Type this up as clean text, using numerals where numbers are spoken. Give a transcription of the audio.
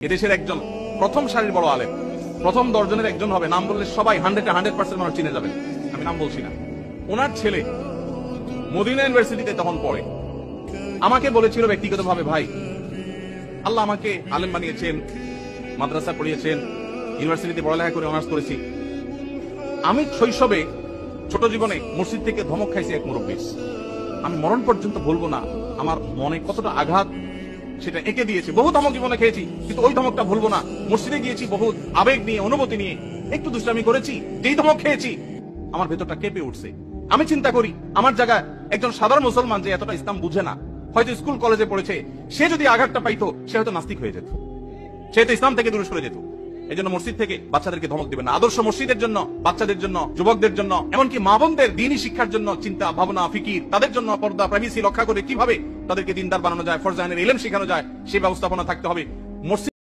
এদেশের একজন প্রথম সারির বড় আলেম, প্রথম দর্জনের একজন হবে, নাম বললে সবাই 100% মানুষ চিনে যাবেন, আমি নাম বলছি না। ওনার ছেলে মদিনা ইউনিভার্সিটিতে তখন পড়ে। আমাকে বলেছিল ব্যক্তিগতভাবে, ভাই আল্লাহ আমাকে আলেম বানিয়েছেন, মাদ্রাসা পড়িয়েছেন, ইউনিভার্সিটিতে পড়ালেখা করে অনার্স করেছি। আমি শৈশবে ছোট জীবনে মসজিদ থেকে ধমক খাইছি এক মুরব্বীর। আমি মরণ পর্যন্ত ভুলবো না আমার মনে কতটা আঘাত সেটা এঁকে দিয়েছে। বহু ধমক জীবনে খেয়েছি, কিন্তু ওই ধমকটা ভুলবো না। মসজিদে গিয়েছি বহুত আবেগ নিয়ে, অনুভূতি নিয়ে, একটু দুষ্টামি করেছি, যেই ধমক খেয়েছি আমার ভেতরটা কেঁপে উঠছে। আমি চিন্তা করি আমার জায়গায় একজন সাধারণ মুসলমান যে এতটা ইসলাম বুঝে না, হয়তো স্কুল কলেজে পড়েছে, সে যদি আঘাতটা পাইতো সে হয়তো নাস্তিক হয়ে যেত, সে তো ইসলাম থেকে দূরে সরে যেত। এই জন্য মসজিদ থেকে বাচ্চাদেরকে ধমক দিবেন না। আদর্শ মসজিদের জন্য, বাচ্চাদের জন্য, যুবকদের জন্য, এমনকি মা বোনদের দ্বীনি শিক্ষার জন্য চিন্তা ভাবনা, ফিকির, তাদের জন্য পর্দা, প্রাইভেসি রক্ষা করে কিভাবে তাদেরকে দিনদার বানানো যায়, ফরজ আইনের ইলম শেখানো যায়, সেই ব্যবস্থাপনা থাকতে হবে। মসজিদ